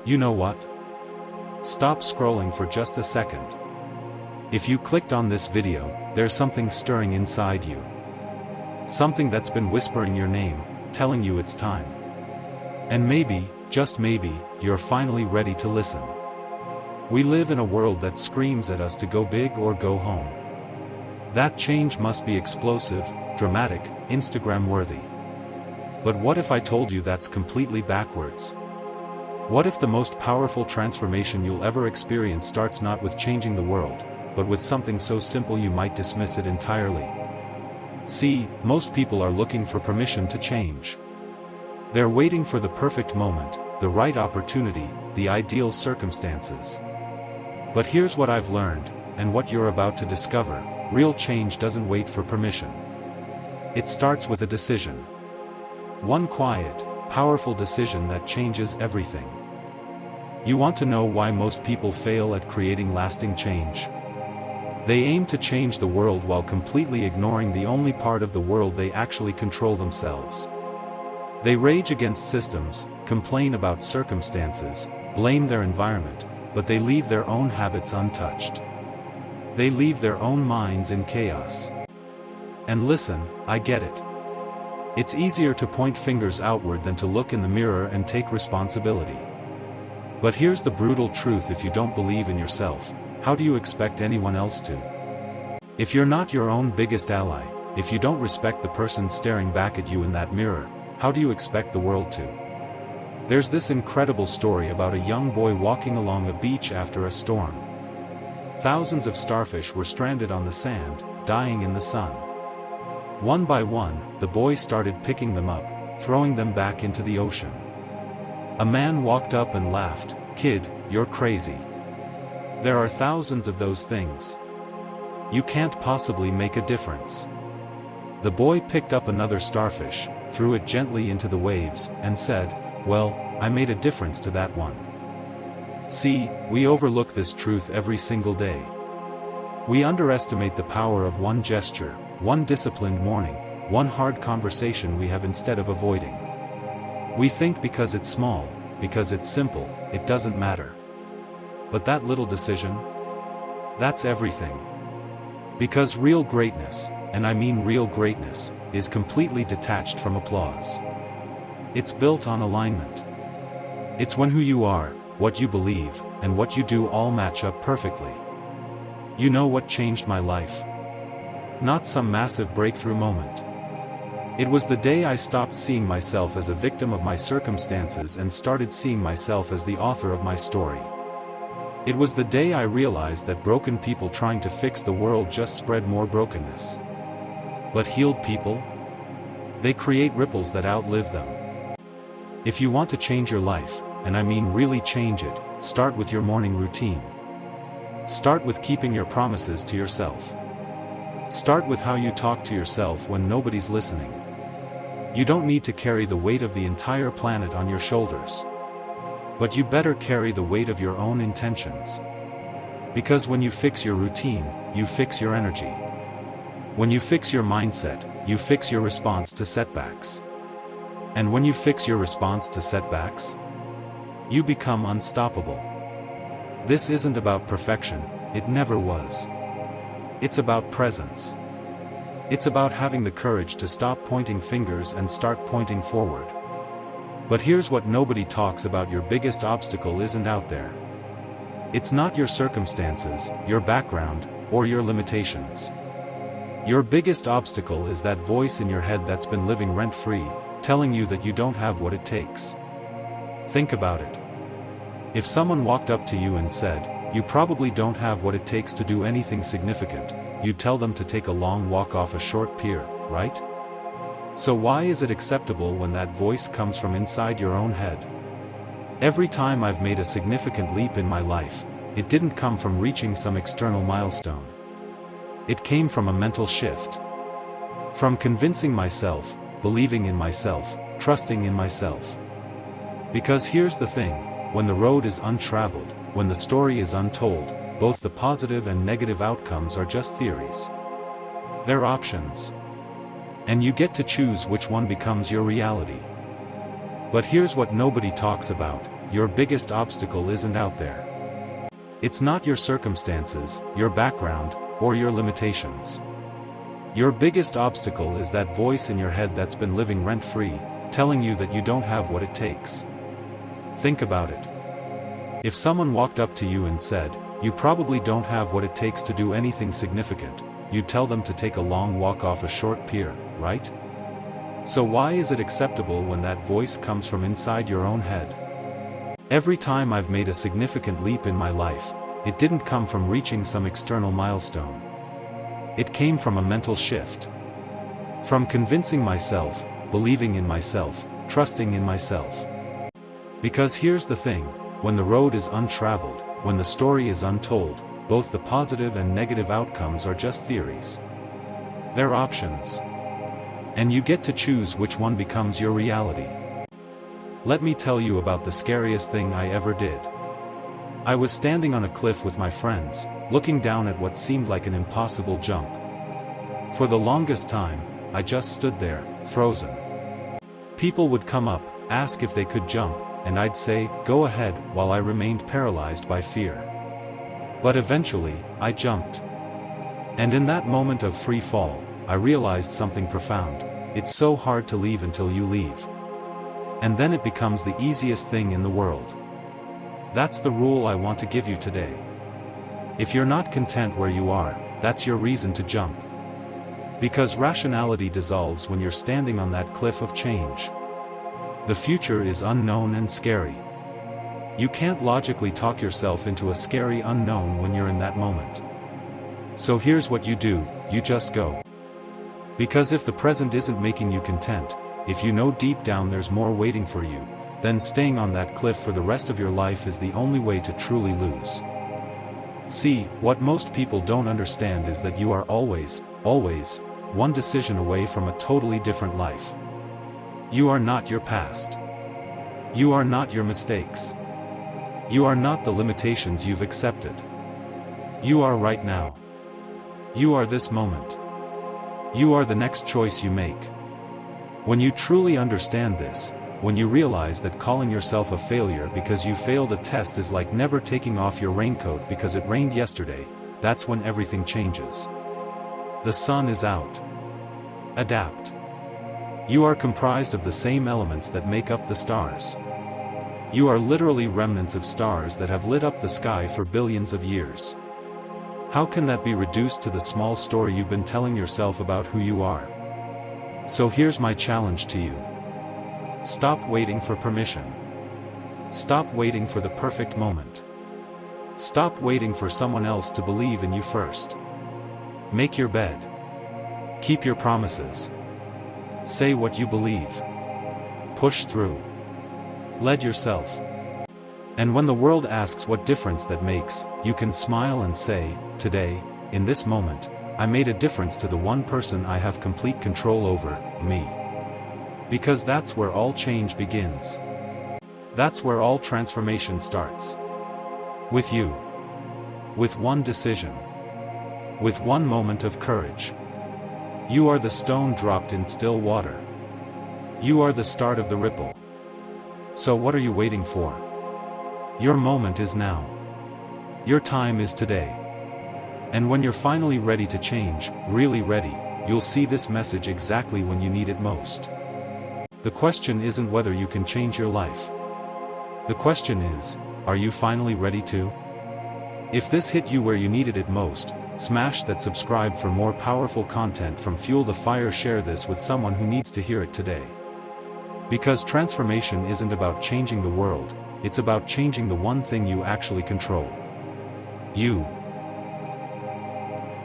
You know what? Stop scrolling for just a second. If you clicked on this video, there's something stirring inside you. Something that's been whispering your name, telling you it's time. And maybe, just maybe, you're finally ready to listen. We live in a world that screams at us to go big or go home. That change must be explosive, dramatic, Instagram-worthy. But what if I told you that's completely backwards? What if the most powerful transformation you'll ever experience starts not with changing the world, but with something so simple you might dismiss it entirely? See, most people are looking for permission to change. They're waiting for the perfect moment, the right opportunity, the ideal circumstances. But here's what I've learned, and what you're about to discover: real change doesn't wait for permission. It starts with a decision. One quiet, powerful decision that changes everything. You want to know why most people fail at creating lasting change? They aim to change the world while completely ignoring the only part of the world they actually control: themselves. They rage against systems, complain about circumstances, blame their environment, but they leave their own habits untouched. They leave their own minds in chaos. And listen, I get it. It's easier to point fingers outward than to look in the mirror and take responsibility. But here's the brutal truth: if you don't believe in yourself, how do you expect anyone else to? If you're not your own biggest ally, if you don't respect the person staring back at you in that mirror, how do you expect the world to? There's this incredible story about a young boy walking along a beach after a storm. Thousands of starfish were stranded on the sand, dying in the sun. One by one, the boy started picking them up, throwing them back into the ocean. A man walked up and laughed. "Kid, you're crazy. There are thousands of those things. You can't possibly make a difference." The boy picked up another starfish, threw it gently into the waves, and said, "Well, I made a difference to that one." See, we overlook this truth every single day. We underestimate the power of one gesture, one disciplined morning, one hard conversation we have instead of avoiding. We think because it's small, because it's simple, it doesn't matter. But that little decision? That's everything. Because real greatness, and I mean real greatness, is completely detached from applause. It's built on alignment. It's when who you are, what you believe, and what you do all match up perfectly. You know what changed my life? Not some massive breakthrough moment. It was the day I stopped seeing myself as a victim of my circumstances and started seeing myself as the author of my story. It was the day I realized that broken people trying to fix the world just spread more brokenness. But healed people? They create ripples that outlive them. If you want to change your life, and I mean really change it, start with your morning routine. Start with keeping your promises to yourself. Start with how you talk to yourself when nobody's listening. You don't need to carry the weight of the entire planet on your shoulders. But you better carry the weight of your own intentions. Because when you fix your routine, you fix your energy. When you fix your mindset, you fix your response to setbacks. And when you fix your response to setbacks, you become unstoppable. This isn't about perfection, it never was. It's about presence. It's about having the courage to stop pointing fingers and start pointing forward. But here's what nobody talks about: your biggest obstacle isn't out there. It's not your circumstances, your background, or your limitations. Your biggest obstacle is that voice in your head that's been living rent-free, telling you that you don't have what it takes. Think about it. If someone walked up to you and said, "You probably don't have what it takes to do anything significant," you'd tell them to take a long walk off a short pier, right? So why is it acceptable when that voice comes from inside your own head? Every time I've made a significant leap in my life, it didn't come from reaching some external milestone. It came from a mental shift. From convincing myself, believing in myself, trusting in myself. Because here's the thing, when the road is untraveled, when the story is untold, both the positive and negative outcomes are just theories. They're options. And you get to choose which one becomes your reality. But here's what nobody talks about: your biggest obstacle isn't out there. It's not your circumstances, your background, or your limitations. Your biggest obstacle is that voice in your head that's been living rent-free, telling you that you don't have what it takes. Think about it. If someone walked up to you and said, "You probably don't have what it takes to do anything significant," you'd tell them to take a long walk off a short pier, right? So why is it acceptable when that voice comes from inside your own head? Every time I've made a significant leap in my life, it didn't come from reaching some external milestone. It came from a mental shift. From convincing myself, believing in myself, trusting in myself. Because here's the thing, when the road is untraveled, when the story is untold, both the positive and negative outcomes are just theories. They're options. And you get to choose which one becomes your reality. Let me tell you about the scariest thing I ever did. I was standing on a cliff with my friends, looking down at what seemed like an impossible jump. For the longest time, I just stood there, frozen. People would come up, ask if they could jump, and I'd say, "Go ahead," while I remained paralyzed by fear. But eventually, I jumped. And in that moment of free fall, I realized something profound. It's so hard to leave until you leave. And then it becomes the easiest thing in the world. That's the rule I want to give you today. If you're not content where you are, that's your reason to jump. Because rationality dissolves when you're standing on that cliff of change. The future is unknown and scary. You can't logically talk yourself into a scary unknown when you're in that moment. So here's what you do, you just go. Because if the present isn't making you content, if you know deep down there's more waiting for you, then staying on that cliff for the rest of your life is the only way to truly lose. See, what most people don't understand is that you are always, one decision away from a totally different life. You are not your past. You are not your mistakes. You are not the limitations you've accepted. You are right now. You are this moment. You are the next choice you make. When you truly understand this, when you realize that calling yourself a failure because you failed a test is like never taking off your raincoat because it rained yesterday, that's when everything changes. The sun is out. Adapt. You are comprised of the same elements that make up the stars. You are literally remnants of stars that have lit up the sky for billions of years. How can that be reduced to the small story you've been telling yourself about who you are? So here's my challenge to you. Stop waiting for permission. Stop waiting for the perfect moment. Stop waiting for someone else to believe in you first. Make your bed. Keep your promises. Say what you believe. Push through. Lead yourself. And when the world asks what difference that makes, you can smile and say, "Today, in this moment, I made a difference to the one person I have complete control over, me." Because that's where all change begins. That's where all transformation starts. With you. With one decision. With one moment of courage. You are the stone dropped in still water. You are the start of the ripple. So what are you waiting for? Your moment is now. Your time is today. And when you're finally ready to change, really ready, you'll see this message exactly when you need it most. The question isn't whether you can change your life. The question is, are you finally ready to? If this hit you where you needed it most, smash that subscribe for more powerful content from Fuel the Fire. Share this with someone who needs to hear it today. Because transformation isn't about changing the world, it's about changing the one thing you actually control. You.